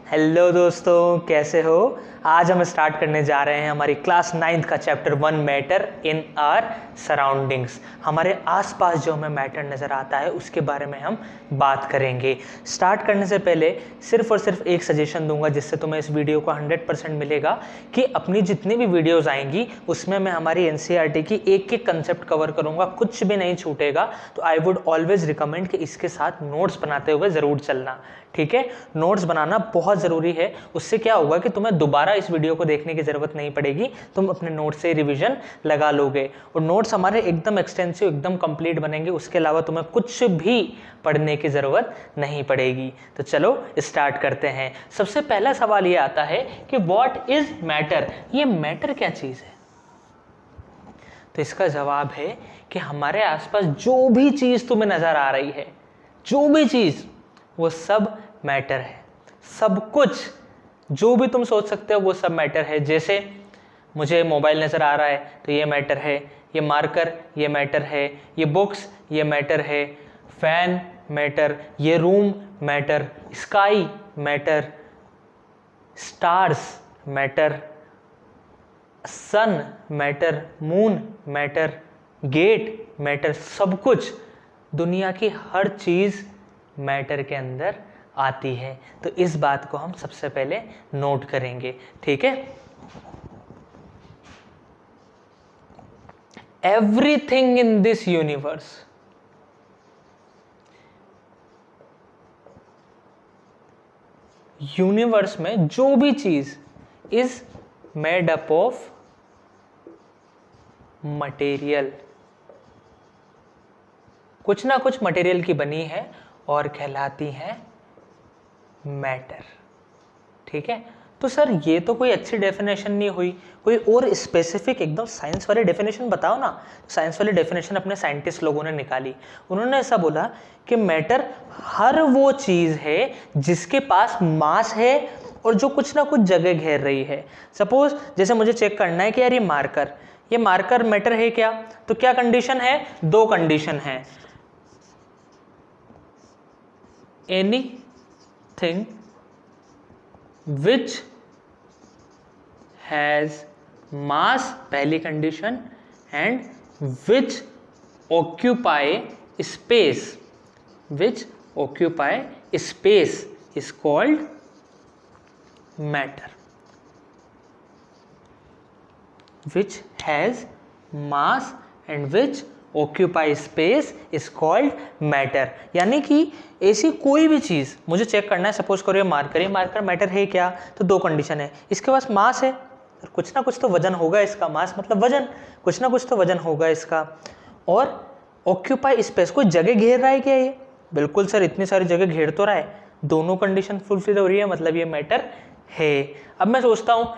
Hello दोस्तों, कैसे हो। आज हम स्टार्ट करने जा रहे हैं हमारी क्लास 9th का chapter 1 matter in our surroundings. हमारे आसपास जो हमें मैटर नज़र आता है उसके बारे में हम बात करेंगे। स्टार्ट करने से पहले सिर्फ और सिर्फ एक सजेशन दूंगा जिससे तुम्हें इस वीडियो को 100% मिलेगा कि अपनी जितनी भी वीडियोज़ आएंगी उसमें मैं हमारी NCERT की एक एक कंसेप्ट कवर करूँगा, कुछ भी नहीं छूटेगा। तो आई वुड ऑलवेज रिकमेंड कि इसके साथ नोट्स बनाते हुए ज़रूर चलना, ठीक है। नोट्स बनाना बहुत ज़रूरी है, उससे क्या होगा कि तुम्हें दोबारा इस वीडियो को देखने की ज़रूरत नहीं पड़ेगी, तुम अपने नोट्स से रिवीजन लगा लोगे और नोट्स हमारे एकदम एक्सटेंसिव, एकदम कंप्लीट बनेंगे। उसके अलावा तुम्हें कुछ भी पढ़ने की ज़रूरत नहीं पड़ेगी। तो चलो स्टार्ट करते हैं। सबसे पहला सवाल ये आता है कि व्हाट इज़ मैटर, ये मैटर क्या चीज़ है। तो इसका जवाब है कि हमारे आसपास जो भी चीज़ तुम्हें नज़र आ रही है, जो भी चीज़, वो सब मैटर है। सब कुछ जो भी तुम सोच सकते हो वो सब मैटर है। जैसे मुझे मोबाइल नज़र आ रहा है तो ये मैटर है, ये मार्कर ये मैटर है, ये बुक्स ये मैटर है, फैन मैटर, ये room matter, sky matter, stars matter, sun matter, moon matter, gate matter. सब कुछ, दुनिया की हर चीज़ मैटर के अंदर आती है। तो इस बात को हम सबसे पहले नोट करेंगे, ठीक है। Everything in this universe, universe में जो भी चीज is made up of material, कुछ ना कुछ मटेरियल की बनी है और कहलाती है मैटर, ठीक है। तो सर ये तो कोई अच्छी डेफिनेशन नहीं हुई, कोई और स्पेसिफिक एकदम साइंस वाली डेफिनेशन बताओ ना। साइंस वाली डेफिनेशन अपने साइंटिस्ट लोगों ने निकाली। उन्होंने ऐसा बोला कि मैटर हर वो चीज़ है जिसके पास मास है और जो कुछ ना कुछ जगह घेर रही है। सपोज जैसे मुझे चेक करना है कि यार ये मार्कर मैटर है क्या, तो क्या कंडीशन है, दो कंडीशन है। Anything which has mass, पहली condition, and which occupy space is called matter. Which has mass and which occupy space is called matter. यानी कि ऐसी कोई भी चीज़ मुझे चेक करना है, सपोज करो ये मार्कर मैटर है क्या, तो दो कंडीशन है। इसके पास मास है और कुछ ना कुछ तो वजन होगा इसका, मास मतलब वजन, कुछ ना कुछ तो वजन होगा इसका। और ऑक्यूपाई स्पेस, कोई जगह घेर रहा है क्या ये, बिल्कुल सर इतनी सारी जगह घेर तो रहा है, दोनों कंडीशन फुलफिल हो रही है, मतलब ये मैटर है। अब मैं सोचता हूँ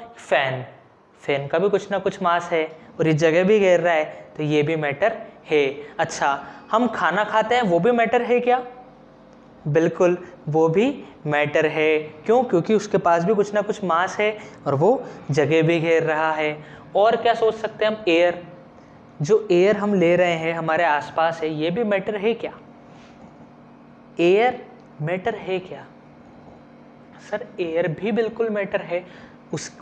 फैन का भी कुछ ना कुछ मास है और ये जगह भी घेर रहा है, तो ये भी मैटर है। अच्छा, हम खाना खाते हैं, वो भी मैटर है क्या, बिल्कुल वो भी मैटर है। क्यों, क्योंकि उसके पास भी कुछ ना कुछ मास है और वो जगह भी घेर रहा है। और क्या सोच सकते हैं हम, एयर, जो एयर हम ले रहे हैं हमारे आसपास है, ये भी मैटर है क्या, एयर मैटर है क्या, सर एयर भी बिल्कुल मैटर है,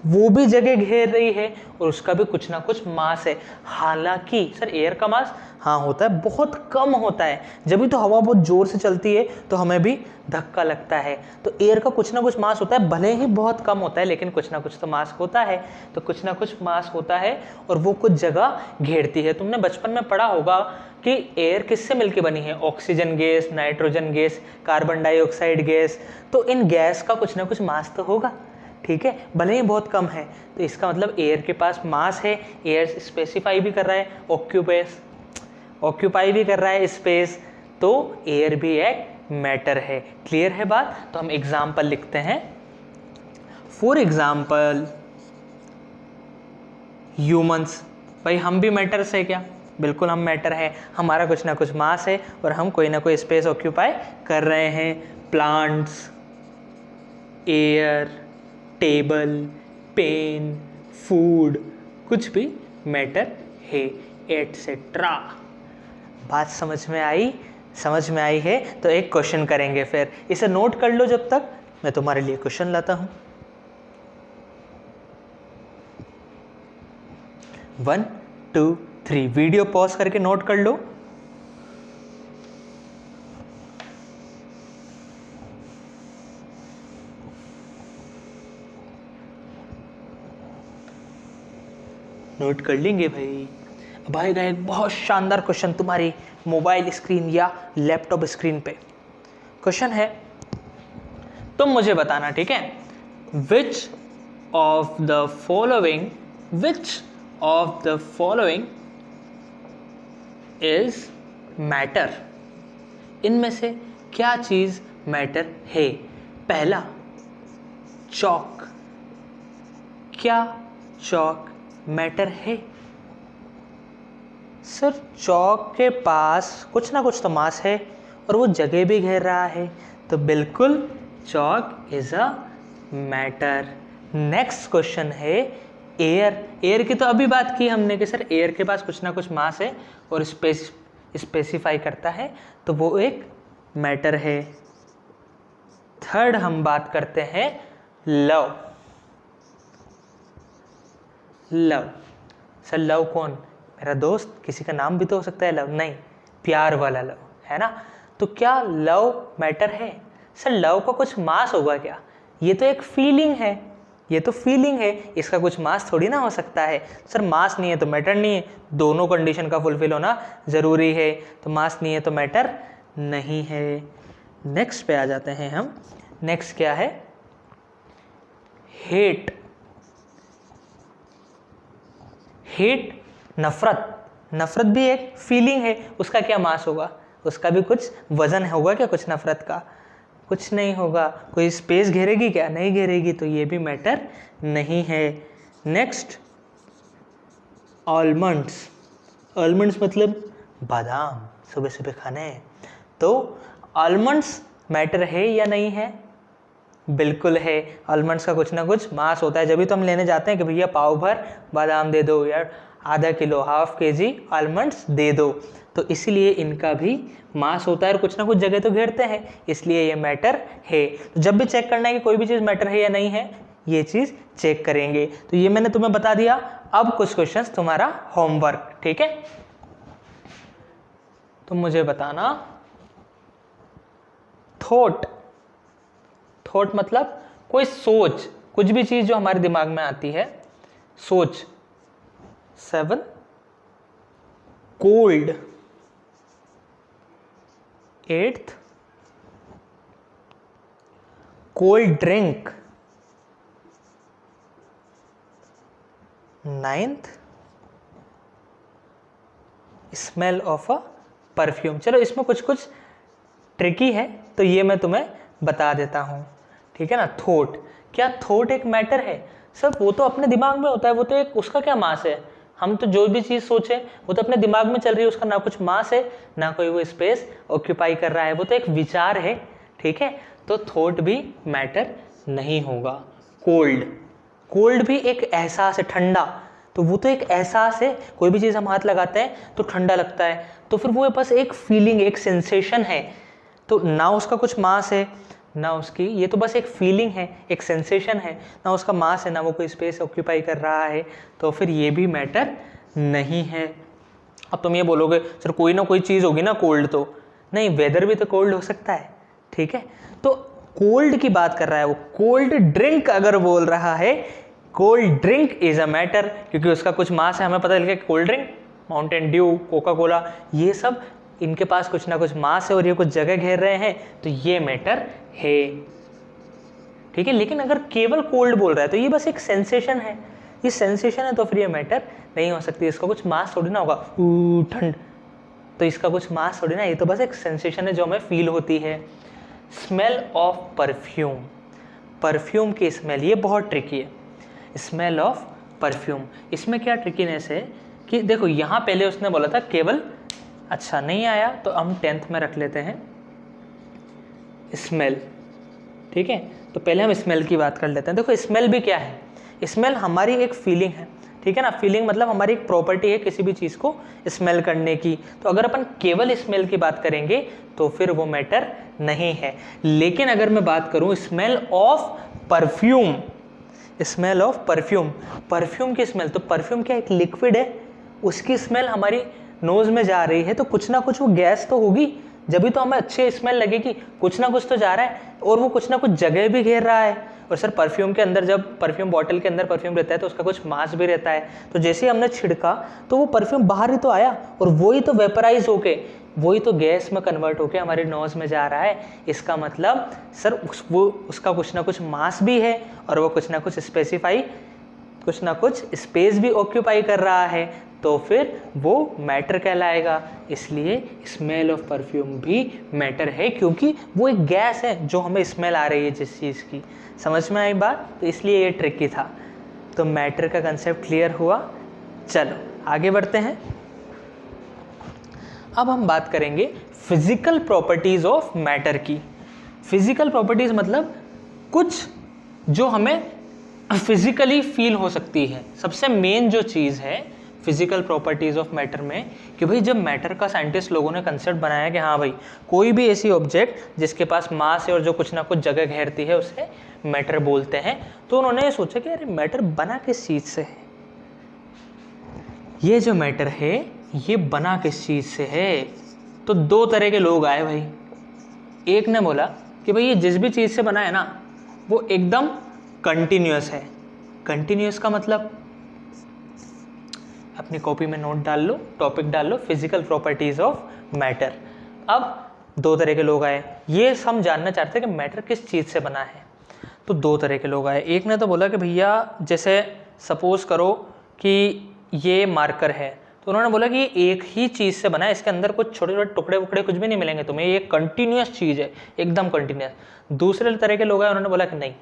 वो भी जगह घेर रही है और उसका भी कुछ ना कुछ मास है। हालांकि सर एयर का मास हाँ होता है, बहुत कम होता है, जब भी तो हवा बहुत जोर से चलती है तो हमें भी धक्का लगता है। तो एयर का कुछ ना कुछ मास होता है, भले ही बहुत कम होता है लेकिन कुछ ना कुछ तो मास होता है। तो कुछ ना कुछ मास होता है और वो कुछ जगह घेरती है। तुमने बचपन में पढ़ा होगा कि एयर किससे मिलकर बनी है, oxygen gas, nitrogen gas, carbon dioxide gas. तो इन गैस का कुछ ना कुछ मास तो होगा, ठीक है, भले ही बहुत कम है। तो इसका मतलब एयर के पास मास है, एयर स्पेसिफाई भी कर रहा है, ऑक्यूपाई भी कर रहा है स्पेस, तो एयर भी एक मैटर है। क्लियर है बात। तो हम एग्जाम्पल लिखते हैं। फॉर एग्जाम्पल ह्यूमंस, भाई हम भी मैटर्स है क्या, बिल्कुल हम मैटर है, हमारा कुछ ना कुछ मास है और हम कोई ना कोई स्पेस ऑक्यूपाई कर रहे हैं। Plants, air, table, pen, food, कुछ भी मैटर है, एटसेट्रा। बात समझ में आई है। तो एक क्वेश्चन करेंगे, फिर इसे नोट कर लो जब तक मैं तुम्हारे लिए क्वेश्चन लाता हूं। 1 2 3 वीडियो पॉज करके नोट कर लो। नोट कर लेंगे भाई। अब आएगा एक बहुत शानदार क्वेश्चन तुम्हारी मोबाइल स्क्रीन या लैपटॉप स्क्रीन पे। क्वेश्चन है, तुम मुझे बताना, ठीक है, which of the following is matter. इनमें से क्या चीज मैटर है? पहला, चौक। क्या चौक मैटर है? सर चौक के पास कुछ ना कुछ तो मास है और वो जगह भी घेर रहा है, तो बिल्कुल chalk is a matter. Next question है एयर। एयर की तो अभी बात की हमने कि सर एयर के पास कुछ ना कुछ मास है और स्पेसिफाई करता है, तो वो एक मैटर है। थर्ड हम बात करते हैं लव। लव, सर लव कौन? मेरा दोस्त, किसी का नाम भी तो हो सकता है लव, नहीं, प्यार वाला लव, है ना? तो क्या लव मैटर है? सर लव का कुछ मास होगा क्या? ये तो एक फीलिंग है, ये तो फीलिंग है, इसका कुछ मास थोड़ी ना हो सकता है। सर मास नहीं है तो मैटर नहीं है, दोनों कंडीशन का फुलफिल होना ज़रूरी है, तो मास नहीं है तो मैटर नहीं है। नेक्स्ट पे आ जाते हैं हम। नेक्स्ट क्या है? हेट। हेट, नफरत। नफरत भी एक फीलिंग है, उसका क्या मास होगा? उसका भी कुछ वजन होगा क्या कुछ नफरत का? कुछ नहीं होगा। कोई स्पेस घेरेगी क्या? नहीं घेरेगी, तो ये भी मैटर नहीं है। Next, almonds. आलमंड्स मतलब बादाम, सुबह सुबह खाने। तो आलमंड्स मैटर है या नहीं है? बिल्कुल है। आलमंड्स का कुछ ना कुछ मास होता है, जब भी तो हम लेने जाते हैं कि भैया पाव भर बादाम दे दो या आधा किलो, हाफ केजी आलमंड्स दे दो, तो इसलिए इनका भी मास होता है और कुछ ना कुछ जगह तो घेरते हैं, इसलिए ये मैटर है। तो जब भी चेक करना है कि कोई भी चीज़ मैटर है या नहीं है, ये चीज़ चेक करेंगे। तो ये मैंने तुम्हें बता दिया। अब कुछ क्वेश्चंस तुम्हारा होमवर्क, ठीक है? तुम मुझे बताना, थॉट। थॉट मतलब कोई सोच, कुछ भी चीज जो हमारे दिमाग में आती है, सोच। 7, cold. 8, cold drink. 9th, smell of a perfume. चलो इसमें कुछ कुछ ट्रिकी है, तो ये मैं तुम्हें बता देता हूँ, ठीक है ना? थॉट, क्या थॉट एक मैटर है? सर वो तो अपने दिमाग में होता है, वो तो एक, उसका क्या मास है? हम तो जो भी चीज़ सोचे वो तो अपने दिमाग में चल रही है, उसका ना कुछ मास है ना कोई वो स्पेस ऑक्यूपाई कर रहा है, वो तो एक विचार है, ठीक है? तो थॉट भी मैटर नहीं होगा। कोल्ड, कोल्ड भी एक एहसास है, ठंडा, तो वो तो एक एहसास है, कोई भी चीज़ हम हाथ लगाते हैं तो ठंडा लगता है, तो फिर वो बस एक फीलिंग, एक सेंसेशन है, तो ना उसका कुछ मास है ना उसकी, ये तो बस एक फीलिंग है, एक सेंसेशन है, ना उसका मास है ना वो कोई स्पेस ऑक्यूपाई कर रहा है, तो फिर ये भी मैटर नहीं है। अब तुम ये बोलोगे सर कोई ना कोई चीज़ होगी ना कोल्ड, तो नहीं, वेदर भी तो कोल्ड हो सकता है, ठीक है? तो कोल्ड की बात कर रहा है वो, कोल्ड ड्रिंक अगर बोल रहा है, cold drink is a matter, क्योंकि उसका कुछ मास है, हमें पता चल गया cold drink, Mountain Dew, Coca Cola, ये सब इनके पास कुछ ना कुछ मास है और ये कुछ जगह घेर रहे हैं, तो ये मैटर है, ठीक है? लेकिन अगर केवल कोल्ड बोल रहा है तो ये बस एक सेंसेशन है, ये सेंसेशन है, तो फिर ये मैटर नहीं हो सकती, इसका कुछ मास थोड़ी ना होगा, ठंड, तो इसका कुछ मास थोड़ी ना, ये तो बस एक सेंसेशन है जो हमें फील होती है। स्मेल ऑफ परफ्यूम, परफ्यूम की स्मेल, ये बहुत ट्रिकी है। स्मेल ऑफ परफ्यूम, इसमें क्या ट्रिकीनेस है कि देखो यहाँ पहले उसने बोला था केवल, अच्छा नहीं आया तो हम 10th में रख लेते हैं स्मेल, ठीक है? तो पहले हम स्मेल की बात कर लेते हैं। देखो स्मेल भी क्या है? स्मेल हमारी एक फीलिंग है, ठीक है ना? फीलिंग मतलब हमारी एक प्रॉपर्टी है किसी भी चीज़ को स्मेल करने की, तो अगर अपन केवल स्मेल की बात करेंगे तो फिर वो मैटर नहीं है। लेकिन अगर मैं बात करूं smell of perfume, smell of perfume, perfume की स्मेल, तो परफ्यूम क्या एक लिक्विड है, उसकी स्मेल हमारी नोज में जा रही है तो कुछ ना कुछ वो गैस तो होगी, जब भी तो हमें अच्छी स्मेल लगेगी, कुछ ना कुछ तो जा रहा है और वो कुछ ना कुछ जगह भी घेर रहा है। और सर परफ्यूम के अंदर, जब परफ्यूम बॉटल के अंदर परफ्यूम रहता है तो उसका कुछ मास भी रहता है, तो जैसे ही हमने छिड़का तो वो परफ्यूम बाहर ही तो आया और वही तो वेपराइज होके, वही तो गैस में कन्वर्ट होके हमारे नोज में जा रहा है। इसका मतलब सर उसका कुछ ना कुछ मास भी है और वो कुछ ना कुछ कुछ ना कुछ स्पेस भी ऑक्यूपाई कर रहा है, तो फिर वो मैटर कहलाएगा। इसलिए स्मेल ऑफ परफ्यूम भी मैटर है, क्योंकि वो एक गैस है जो हमें स्मेल आ रही है जिस चीज़ की। समझ में आई बात? तो इसलिए ये ट्रिकी था। तो मैटर का कंसेप्ट क्लियर हुआ। चलो आगे बढ़ते हैं। अब हम बात करेंगे फिजिकल प्रॉपर्टीज ऑफ मैटर की। फिजिकल प्रॉपर्टीज मतलब कुछ जो हमें फिजिकली फील हो सकती है। सबसे मेन जो चीज़ है फिजिकल प्रॉपर्टीज ऑफ मैटर में, कि भाई जब मैटर का साइंटिस्ट लोगों ने कंसेप्ट बनाया कि हाँ भाई कोई भी ऐसी ऑब्जेक्ट जिसके पास मास है और जो कुछ ना कुछ जगह घेरती है उसे मैटर बोलते हैं, तो उन्होंने ये सोचा कि अरे मैटर बना किस चीज़ से है, ये जो मैटर है ये बना किस चीज़ से है। तो दो तरह के लोग आए भाई। एक ने बोला कि भाई ये जिस भी चीज़ से बना है ना वो एकदम कंटिन्यूअस है। कंटिन्यूअस का मतलब अपनी कॉपी में नोट डाल लो, टॉपिक डाल लो, फिजिकल प्रॉपर्टीज ऑफ मैटर। अब दो तरह के लोग आए, ये हम जानना चाहते हैं कि मैटर किस चीज़ से बना है। तो दो तरह के लोग आए। एक ने तो बोला कि भैया जैसे सपोज करो कि ये मार्कर है, तो उन्होंने बोला कि ये एक ही चीज़ से बना है, इसके अंदर कुछ छोटे छोटे टुकड़े वुकड़े कुछ भी नहीं मिलेंगे तुम्हें, ये कंटिन्यूअस चीज़ है, एकदम कंटिन्यूअस। दूसरे तरह के लोग आए, उन्होंने बोला कि नहीं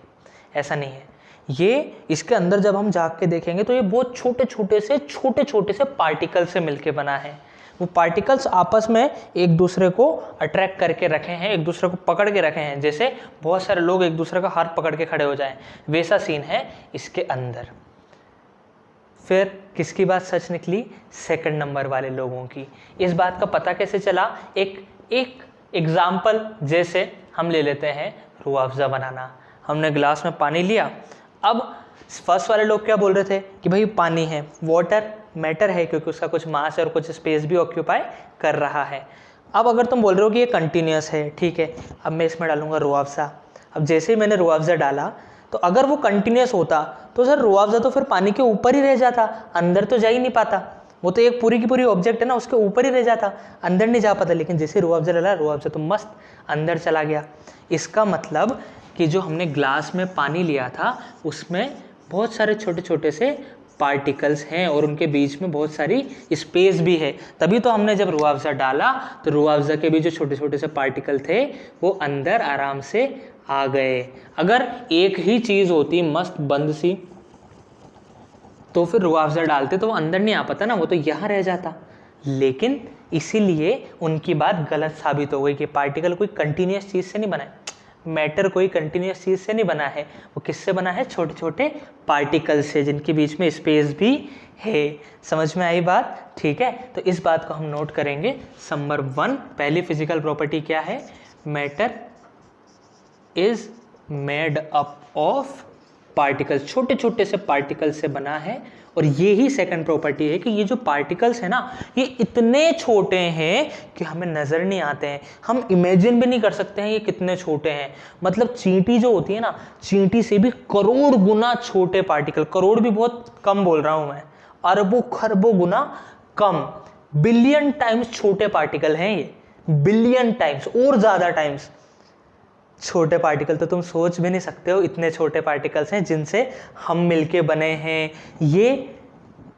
ऐसा नहीं है, ये इसके अंदर जब हम झाँक के देखेंगे तो ये बहुत छोटे छोटे से पार्टिकल से मिलके बना है। वो पार्टिकल्स आपस में एक दूसरे को अट्रैक्ट करके रखे हैं, एक दूसरे को पकड़ के रखे हैं, जैसे बहुत सारे लोग एक दूसरे का हाथ पकड़ के खड़े हो जाएं, वैसा सीन है इसके अंदर। फिर किसकी बात सच निकली? सेकंड नंबर वाले लोगों की। इस बात का पता कैसे चला? एक एग्जाम्पल जैसे हम ले लेते हैं रूह अफ़ज़ा बनाना। हमने गिलास में पानी लिया, अब फर्स्ट वाले लोग क्या बोल रहे थे कि भाई पानी है, वाटर मैटर है क्योंकि उसका कुछ मास है और कुछ स्पेस भी ऑक्यूपाई कर रहा है। अब अगर तुम बोल रहे हो कि ये कंटिन्यूअस है, ठीक है, अब मैं इसमें डालूंगा रूह अफ़ज़ा। अब जैसे ही मैंने रूह अफ़ज़ा डाला तो अगर वो कंटिन्यूअस होता तो सर रूह अफ़ज़ा तो फिर पानी के ऊपर ही रह जाता, अंदर तो जा ही नहीं पाता। वो तो एक पूरी की पूरी ऑब्जेक्ट है ना, उसके ऊपर ही रह जाता, अंदर नहीं जा पाता। लेकिन जैसे रूह अफ़ज़ा डाला, रूह अफ़ज़ा तो मस्त अंदर चला गया। इसका मतलब कि जो हमने ग्लास में पानी लिया था उसमें बहुत सारे छोटे छोटे से पार्टिकल्स हैं और उनके बीच में बहुत सारी स्पेस भी है। तभी तो हमने जब रूह अफ़ज़ा डाला तो रूह अफ़ज़ा के भी जो छोटे छोटे से पार्टिकल थे वो अंदर आराम से आ गए। अगर एक ही चीज़ होती मस्त बंद सी तो फिर रूह अफ़ज़ा डालते तो वो अंदर नहीं आ पाता ना, वो तो यहाँ रह जाता। लेकिन इसीलिए उनकी बात गलत साबित हो गई कि पार्टिकल कोई कंटिन्यूअस चीज़ से नहीं बना है, मैटर कोई कंटिन्यूअस चीज़ से नहीं बना है, वो किससे बना है? छोटे छोटे पार्टिकल से, जिनके बीच में स्पेस भी है। समझ में आई बात? ठीक है, तो इस बात को हम नोट करेंगे। नंबर 1 पहली फिजिकल प्रॉपर्टी क्या है? Matter is made up of particles, छोटे छोटे से पार्टिकल से बना है। और ये ही सेकंड प्रॉपर्टी है कि ये जो पार्टिकल्स है ना ये इतने छोटे हैं कि हमें नज़र नहीं आते हैं, हम इमेजिन भी नहीं कर सकते हैं ये कितने छोटे हैं। मतलब चींटी जो होती है ना, चींटी से भी करोड़ गुना छोटे पार्टिकल, करोड़ भी बहुत कम बोल रहा हूँ मैं, अरबों खरबों गुना कम, बिलियन टाइम्स छोटे पार्टिकल हैं ये, बिलियन टाइम्स और ज़्यादा टाइम्स छोटे पार्टिकल। तो तुम सोच भी नहीं सकते हो इतने छोटे पार्टिकल्स हैं जिनसे हम मिलके बने हैं। ये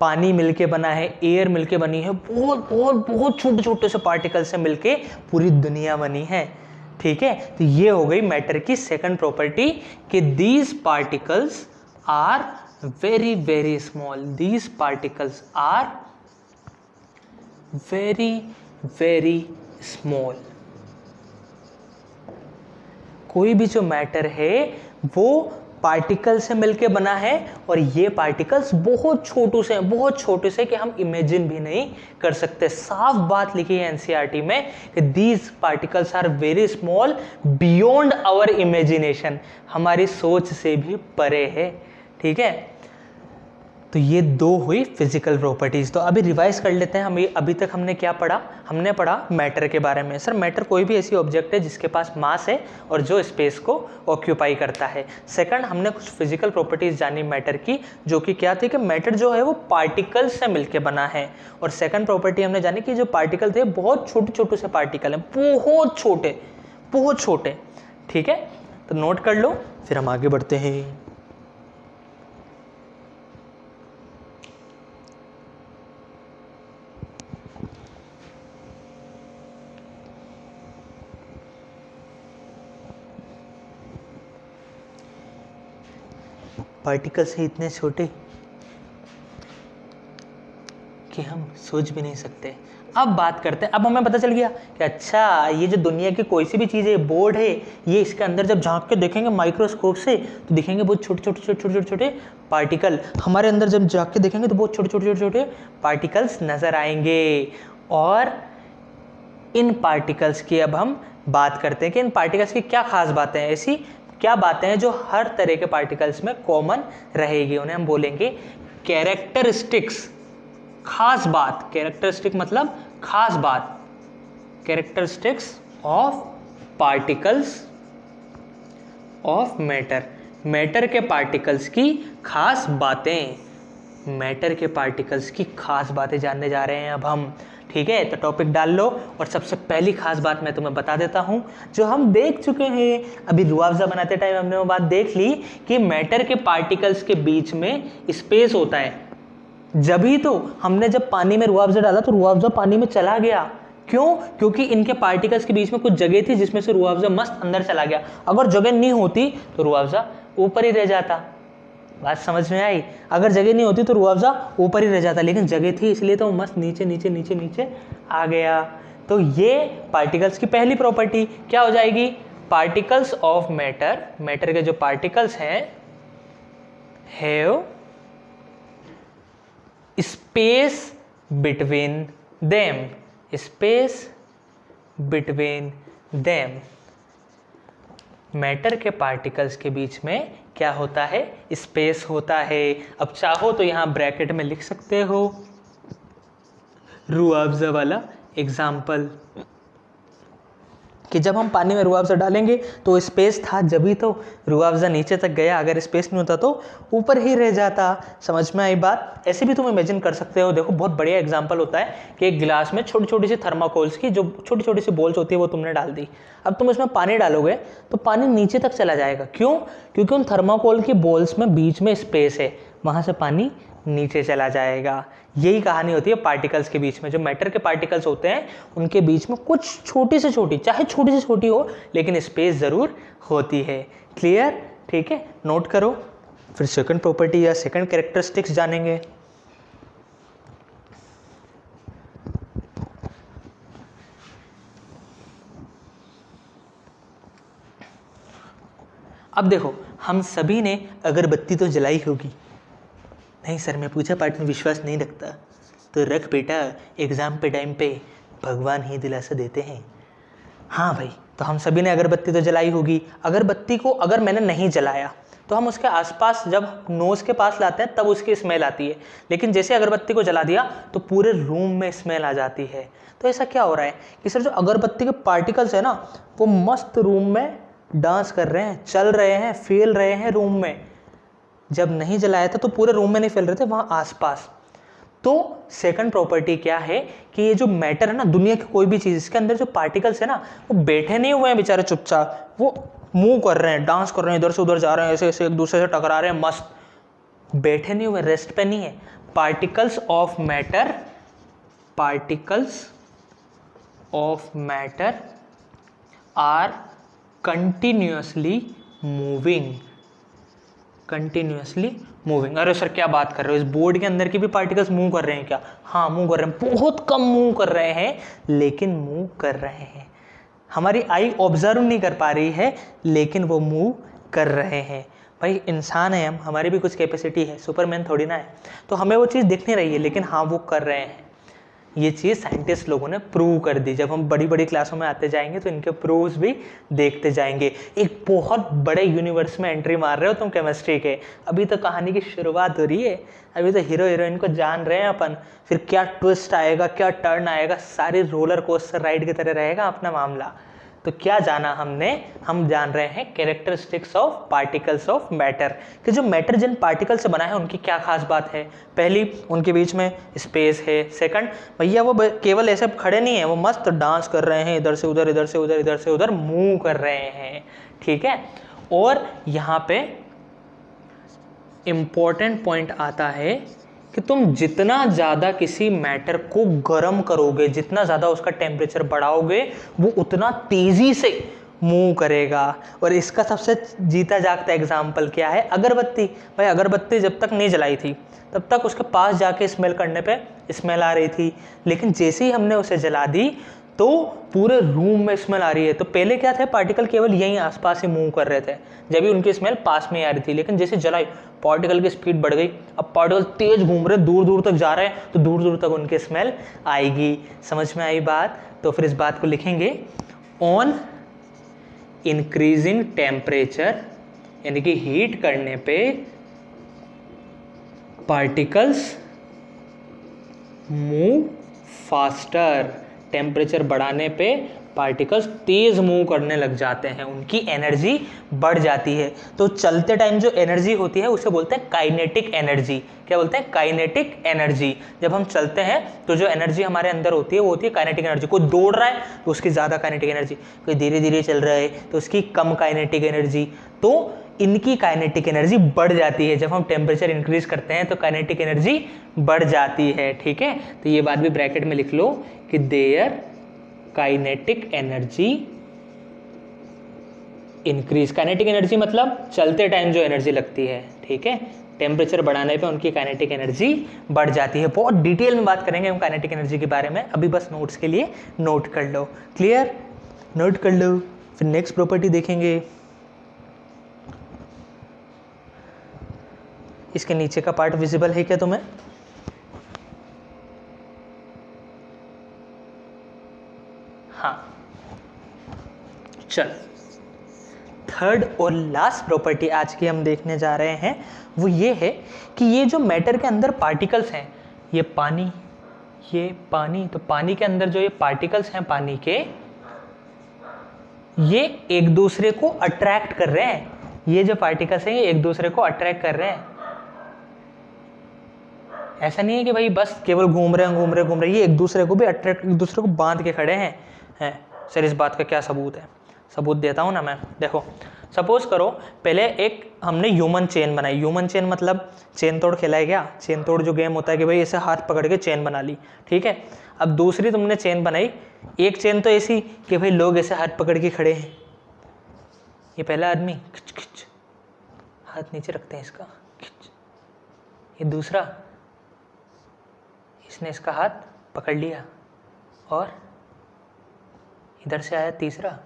पानी मिलके बना है, एयर मिलके बनी है, बहुत बहुत बहुत छोटे छोटे से पार्टिकल से मिलके पूरी दुनिया बनी है। ठीक है, तो ये हो गई मैटर की सेकंड प्रॉपर्टी कि these particles are very very small, these particles are very very small. कोई भी जो मैटर है वो पार्टिकल से मिलके बना है और ये पार्टिकल्स बहुत छोटे से कि हम इमेजिन भी नहीं कर सकते। साफ बात लिखी है एनसीईआरटी में कि these particles are very small beyond our imagination, हमारी सोच से भी परे है। ठीक है, तो ये दो हुई फिजिकल प्रॉपर्टीज। तो अभी रिवाइज कर लेते हैं। हम अभी तक हमने क्या पढ़ा? हमने पढ़ा मैटर के बारे में। सर मैटर कोई भी ऐसी ऑब्जेक्ट है जिसके पास मास है और जो स्पेस को ऑक्यूपाई करता है। सेकंड, हमने कुछ फिजिकल प्रॉपर्टीज जानी मैटर की, जो कि क्या थी कि मैटर जो है वो पार्टिकल से मिलके बना है। और सेकंड प्रॉपर्टी हमने जानी कि जो पार्टिकल थे बहुत छोटे से पार्टिकल हैं, बहुत छोटे। ठीक है, तो नोट कर लो, फिर हम आगे बढ़ते हैं। पार्टिकल्स हैं इतने छोटे कि हम सोच भी नहीं सकते। अब बात करते हैं, अब हमें पता चल गया कि अच्छा ये जो दुनिया की कोई सी भी चीज़ है, बोर्ड है, ये इसके अंदर जब झांक के देखेंगे माइक्रोस्कोप से तो दिखेंगे बहुत छोटे पार्टिकल। हमारे अंदर जब झांक के देखेंगे तो बहुत छोटे पार्टिकल्स नज़र आएंगे। और इन पार्टिकल्स की अब हम बात करते हैं कि इन पार्टिकल्स की क्या खास बातें हैं, ऐसी क्या बातें हैं जो हर तरह के पार्टिकल्स में कॉमन रहेगी। उन्हें हम बोलेंगे कैरेक्टरिस्टिक्स, खास बात। कैरेक्टरिस्टिक मतलब खास बात, characteristics of particles of matter. Matter के पार्टिकल्स की खास बातें, मैटर के पार्टिकल्स की खास बातें जानने जा रहे हैं अब हम। ठीक है, तो टॉपिक डाल लो। और सबसे पहली खास बात मैं तुम्हें बता देता हूं जो हम देख चुके हैं। अभी रुआवजा बनाते टाइम हमने वो बात देख ली कि मैटर के पार्टिकल्स के बीच में स्पेस होता है। जब हमने जब पानी में रुआवजा डाला तो रुआवजा पानी में चला गया। क्यों? क्योंकि इनके पार्टिकल्स के बीच में कुछ जगह थी जिसमें से रुआवजा मस्त अंदर चला गया। अगर जगह नहीं होती तो रुआवजा ऊपर ही रह जाता। बात समझ में आई? अगर जगह नहीं होती तो रुआवजा ऊपर ही रह जाता, लेकिन जगह थी इसलिए तो मस्त नीचे आ गया। तो ये पार्टिकल्स की पहली प्रॉपर्टी क्या हो जाएगी? पार्टिकल्स ऑफ मैटर, मैटर के जो पार्टिकल्स हैं have space between them, space between them. Matter के पार्टिकल्स के बीच में क्या होता है? स्पेस होता है। अब चाहो तो यहां ब्रैकेट में लिख सकते हो रुआवजा वाला एग्जाम्पल, कि जब हम पानी में रुआवजा डालेंगे तो स्पेस था, जब ही तो रुआवजा नीचे तक गया। अगर स्पेस नहीं होता तो ऊपर ही रह जाता। समझ में आई बात? ऐसे भी तुम इमेजिन कर सकते हो। देखो बहुत बढ़िया एग्जांपल होता है कि एक गिलास में छोटी सी थर्माकोल्स की जो छोटी सी बॉल्स होती है वो तुमने डाल दी। अब तुम इसमें पानी डालोगे तो पानी नीचे तक चला जाएगा। क्यों? क्योंकि उन थर्माकोल की बॉल्स में बीच में स्पेस है, वहाँ से पानी नीचे चला जाएगा। यही कहानी होती है पार्टिकल्स के बीच में। जो मैटर के पार्टिकल्स होते हैं उनके बीच में कुछ छोटी से छोटी, चाहे छोटी से छोटी हो, लेकिन स्पेस ज़रूर होती है। क्लियर? ठीक है, नोट करो। फिर सेकंड प्रॉपर्टी या सेकंड कैरेक्टरिस्टिक्स जानेंगे। अब देखो, हम सभी ने अगरबत्ती तो जलाई होगी। नहीं सर, मैं पूजा पाठ में विश्वास नहीं रखता। तो रख बेटा, एग्ज़ाम पे टाइम पे भगवान ही दिलासा देते हैं। हाँ भाई, तो हम सभी ने अगरबत्ती तो जलाई होगी। अगरबत्ती को अगर मैंने नहीं जलाया तो हम उसके आसपास जब नोज़ के पास लाते हैं तब उसकी स्मेल आती है, लेकिन जैसे अगरबत्ती को जला दिया तो पूरे रूम में स्मेल आ जाती है। तो ऐसा क्या हो रहा है कि सर जो अगरबत्ती के पार्टिकल्स है ना, वो मस्त रूम में डांस कर रहे हैं, चल रहे हैं, फैल रहे हैं रूम में। जब नहीं जलाया था तो पूरे रूम में नहीं फैल रहे थे, वहाँ आसपास। तो सेकंड प्रॉपर्टी क्या है कि ये जो मैटर है ना, दुनिया की कोई भी चीज़, इसके अंदर जो पार्टिकल्स है ना, वो बैठे नहीं हुए हैं बेचारे चुपचाप, वो मूव कर रहे हैं, डांस कर रहे हैं, इधर से उधर जा रहे हैं, ऐसे ऐसे एक दूसरे से टकरा रहे हैं, मस्त बैठे नहीं हुए, रेस्ट पे नहीं है। Particles of matter, particles of matter are continuously moving, continuously moving. अरे सर क्या बात कर रहे हो, इस बोर्ड के अंदर के भी पार्टिकल्स मूव कर रहे हैं क्या? हाँ मूव कर रहे हैं, बहुत कम मूव कर रहे हैं, लेकिन मूव कर रहे हैं। हमारी आई ऑब्जर्व नहीं कर पा रही है, लेकिन वो मूव कर रहे हैं। भाई इंसान है हम, हमारी भी कुछ कैपेसिटी है, सुपरमैन थोड़ी ना है। तो हमें वो चीज़ दिख नहीं रही है, लेकिन हाँ वो कर रहे हैं। ये चीज़ साइंटिस्ट लोगों ने प्रूव कर दी। जब हम बड़ी बड़ी क्लासों में आते जाएंगे तो इनके प्रूव्स भी देखते जाएंगे। एक बहुत बड़े यूनिवर्स में एंट्री मार रहे हो तुम केमिस्ट्री के। अभी तो कहानी की शुरुआत हो रही है, अभी तो हीरो हीरोइन को जान रहे हैं अपन। फिर क्या ट्विस्ट आएगा, क्या टर्न आएगा, सारी रोलर कोस्टर राइड की तरह रहेगा अपना मामला। तो क्या जाना हमने, हम जान रहे हैं characteristics of particles of matter, कि जो मैटर जिन पार्टिकल से बना है उनकी क्या खास बात है। पहली, उनके बीच में स्पेस है। सेकंड, भैया वो केवल ऐसे खड़े नहीं है, वो मस्त डांस कर रहे हैं, इधर से उधर, इधर से उधर, इधर से उधर मूव कर रहे हैं, ठीक है। और यहाँ पे इंपॉर्टेंट पॉइंट आता है कि तुम जितना ज़्यादा किसी मैटर को गर्म करोगे, जितना ज़्यादा उसका टेम्परेचर बढ़ाओगे, वो उतना तेज़ी से मूव करेगा। और इसका सबसे जीता जागता एग्जाम्पल क्या है, अगरबत्ती। भाई अगरबत्ती जब तक नहीं जलाई थी तब तक उसके पास जाके स्मेल करने पे स्मेल आ रही थी, लेकिन जैसे ही हमने उसे जला दी तो पूरे रूम में स्मेल आ रही है। तो पहले क्या थे, पार्टिकल केवल यहीं आसपास ही मूव कर रहे थे, जब भी उनकी स्मेल पास में ही आ रही थी। लेकिन जैसे जलाई, पार्टिकल की स्पीड बढ़ गई, अब पार्टिकल तेज घूम रहे, दूर दूर तक जा रहे हैं, तो दूर दूर तक उनकी स्मेल आएगी। समझ में आई बात? तो फिर इस बात को लिखेंगे, ऑन इंक्रीजिंग टेम्परेचर, यानी कि हीट करने पे पार्टिकल्स मूव फास्टर। टेम्परेचर बढ़ाने पे पार्टिकल्स तेज मूव करने लग जाते हैं, उनकी एनर्जी बढ़ जाती है। तो चलते टाइम जो एनर्जी होती है उसे बोलते हैं काइनेटिक एनर्जी। क्या बोलते हैं? Kinetic energy. जब हम चलते हैं तो जो एनर्जी हमारे अंदर होती है वो होती है काइनेटिक एनर्जी। कोई दौड़ रहा है तो उसकी ज़्यादा काइनेटिक एनर्जी, कोई धीरे धीरे चल रहा है तो उसकी कम काइनेटिक एनर्जी। तो इनकी काइनेटिक एनर्जी बढ़ जाती है। जब हम टेम्परेचर इंक्रीज करते हैं तो काइनेटिक एनर्जी बढ़ जाती है, ठीक है। तो ये बात भी ब्रैकेट में लिख लो कि their kinetic energy increase. Kinetic energy मतलब चलते टाइम जो एनर्जी लगती है, ठीक है। टेम्परेचर बढ़ाने पे उनकी काइनेटिक एनर्जी बढ़ जाती है। बहुत डिटेल में बात करेंगे हम काइनेटिक एनर्जी के बारे में, अभी बस नोट्स के लिए नोट कर लो। क्लियर? नोट कर लो। फिर नेक्स्ट प्रॉपर्टी देखेंगे। इसके नीचे का पार्ट विजिबल है क्या तुम्हें? हाँ, चल। थर्ड और लास्ट प्रॉपर्टी आज की हम देखने जा रहे हैं वो ये है कि ये जो मैटर के अंदर पार्टिकल्स हैं, ये पानी, तो पानी के अंदर जो ये पार्टिकल्स हैं पानी के, ये एक दूसरे को अट्रैक्ट कर रहे हैं। ये जो पार्टिकल्स हैं ये एक दूसरे को अट्रैक्ट कर रहे हैं। ऐसा नहीं है कि भाई बस केवल घूम रहे हैं, ये एक दूसरे को भी अट्रैक्ट, एक दूसरे को बांध के खड़े हैं। सर इस बात का क्या सबूत है? सबूत देता हूँ ना मैं। देखो, सपोज करो पहले एक हमने ह्यूमन चेन बनाई। ह्यूमन चेन मतलब चेन तोड़ खेला है क्या? चेन तोड़ जो गेम होता है कि भाई ऐसे हाथ पकड़ के चेन बना ली, ठीक है। अब दूसरी तुमने चेन बनाई। एक चेन तो ऐसी कि भाई लोग ऐसे हाथ पकड़ के खड़े हैं। ये पहला आदमी खिच खिच हाथ नीचे रखते हैं इसका, खिच। ये दूसरा, इसने इसका हाथ पकड़ लिया, और इधर से आया तीसरा,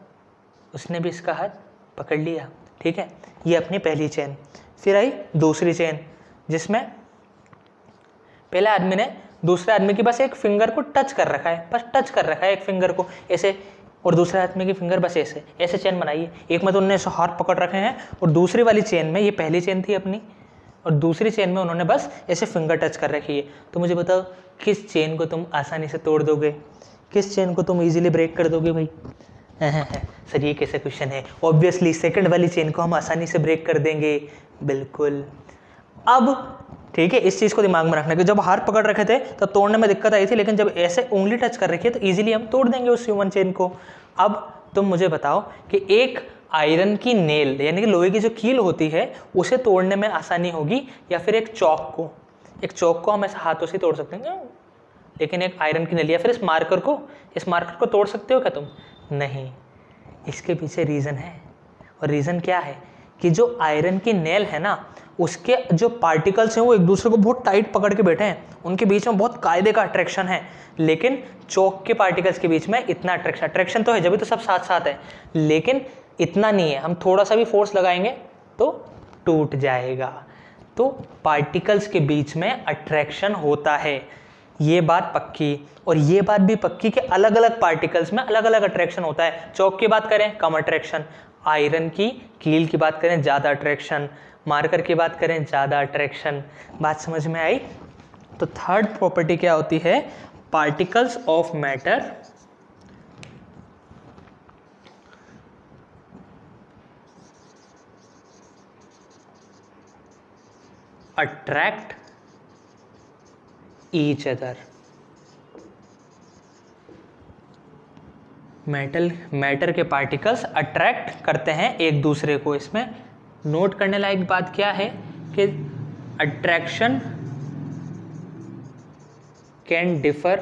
उसने भी इसका हाथ पकड़ लिया, ठीक है। ये अपनी पहली चेन। फिर आई दूसरी चेन, जिसमें पहले आदमी ने दूसरे आदमी की बस एक फिंगर को टच कर रखा है, बस टच कर रखा है एक फिंगर को ऐसे, और दूसरे आदमी की फिंगर बस ऐसे ऐसे चेन बनाई है। एक में तो उन्होंने ऐसे हाथ पकड़ रखे हैं, और दूसरी वाली चेन में, ये पहली चेन थी अपनी, और दूसरी चेन में उन्होंने बस ऐसे फिंगर टच कर रखी है। तो मुझे बताओ किस चेन को तुम आसानी से तोड़ दोगे? किस चेन को तुम इजीली ब्रेक कर दोगे भाई? सर ये कैसे क्वेश्चन है? ऑब्वियसली सेकंड वाली चेन को हम आसानी से ब्रेक कर देंगे, बिल्कुल। अब ठीक है, इस चीज़ को दिमाग में रखना कि जब हाथ पकड़ रखे थे तब तोड़ने में दिक्कत आई थी, लेकिन जब ऐसे उंगली टच कर रखी है तो इजीली हम तोड़ देंगे उस ह्यूमन चेन को। अब तुम मुझे बताओ कि एक आयरन की नेल, यानी कि लोहे की जो कील होती है, उसे तोड़ने में आसानी होगी, या फिर एक चौक को? एक चौक को हम ऐसे हाथों से तोड़ सकते हैं, लेकिन एक आयरन की नेल या फिर इस मार्कर को तोड़ सकते हो क्या तुम? नहीं। इसके पीछे रीज़न है, और रीज़न क्या है कि जो आयरन की नेल है ना, उसके जो पार्टिकल्स हैं वो एक दूसरे को बहुत टाइट पकड़ के बैठे हैं, उनके बीच में बहुत कायदे का अट्रैक्शन है। लेकिन चौक के पार्टिकल्स के बीच में इतना अट्रैक्शन तो है, जब भी तो सब साथ साथ है, लेकिन इतना नहीं है। हम थोड़ा सा भी फोर्स लगाएंगे तो टूट जाएगा। तो पार्टिकल्स के बीच में अट्रैक्शन होता है, ये बात पक्की। और ये बात भी पक्की कि अलग अलग पार्टिकल्स में अलग अलग अट्रैक्शन होता है। चौक की बात करें कम अट्रैक्शन, आयरन की कील की बात करें ज़्यादा अट्रैक्शन, मार्कर की बात करें ज़्यादा अट्रैक्शन। बात समझ में आई? तो थर्ड प्रॉपर्टी क्या होती है? Particles of matter attract each other. Matter के पार्टिकल्स अट्रैक्ट करते हैं एक दूसरे को। इसमें नोट करने लायक बात क्या है कि attraction can differ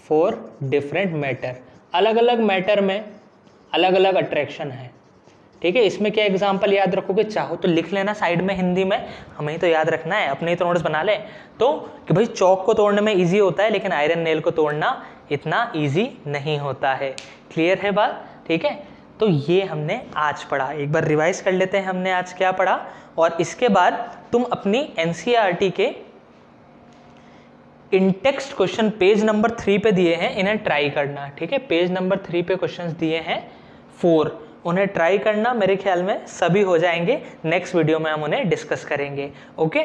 for different matter. अलग अलग मैटर में अलग अलग अट्रैक्शन है, ठीक है। इसमें क्या एग्जांपल याद रखोगे? चाहो तो लिख लेना साइड में हिंदी में, हमें ही तो याद रखना है, अपने ही तो नोट्स बना ले। तो कि भाई चौक को तोड़ने में इजी होता है, लेकिन आयरन नेल को तोड़ना इतना इजी नहीं होता है। क्लियर है बात? ठीक है। तो ये हमने आज पढ़ा, एक बार रिवाइज कर लेते हैं हमने आज क्या पढ़ा, और इसके बाद तुम अपनी एनसीईआरटी के इंटेक्स्ट क्वेश्चन पेज नंबर 3 पे दिए हैं, इन्हें ट्राई करना, ठीक है। पेज नंबर 3 पे क्वेश्चंस दिए हैं 4, उन्हें ट्राई करना। मेरे ख्याल में सभी हो जाएंगे, नेक्स्ट वीडियो में हम उन्हें डिस्कस करेंगे। ओके,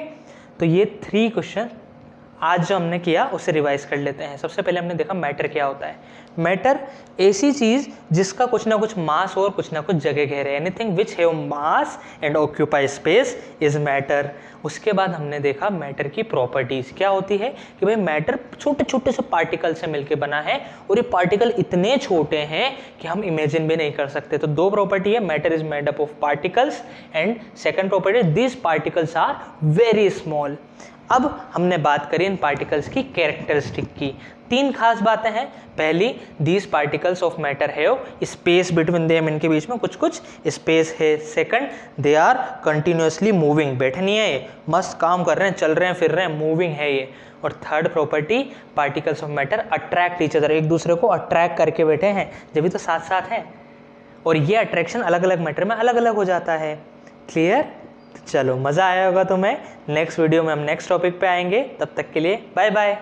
तो ये 3 क्वेश्चन आज जो हमने किया उसे रिवाइज कर लेते हैं। सबसे पहले हमने देखा मैटर क्या होता है। मैटर ऐसी चीज जिसका कुछ ना कुछ मास और कुछ ना कुछ जगह घेरे, anything which have mass and occupy space is matter. उसके बाद हमने देखा मैटर की प्रॉपर्टीज क्या होती है कि भाई मैटर छोटे छोटे से पार्टिकल से मिलके बना है, और ये पार्टिकल इतने छोटे हैं कि हम इमेजिन भी नहीं कर सकते। तो 2 प्रॉपर्टी है, matter is made up of particles, and second property this particles are very small. अब हमने बात करी इन पार्टिकल्स की कैरेक्टरिस्टिक की। 3 खास बातें हैं। पहली, these particles of matter have space between them, इनके बीच में कुछ कुछ स्पेस है। Second, they are continuously moving, बैठे नहीं है ये, मस्त काम कर रहे हैं, चल रहे हैं, फिर रहे हैं, मूविंग है ये। और third property, particles of matter attract each other, एक दूसरे को अट्रैक्ट करके बैठे हैं, जब भी तो साथ साथ है। और ये अट्रैक्शन अलग अलग मैटर में अलग अलग हो जाता है। क्लियर? चलो, मज़ा आया होगा तुम्हें। नेक्स्ट वीडियो में हम नेक्स्ट टॉपिक पे आएंगे, तब तक के लिए बाय बाय।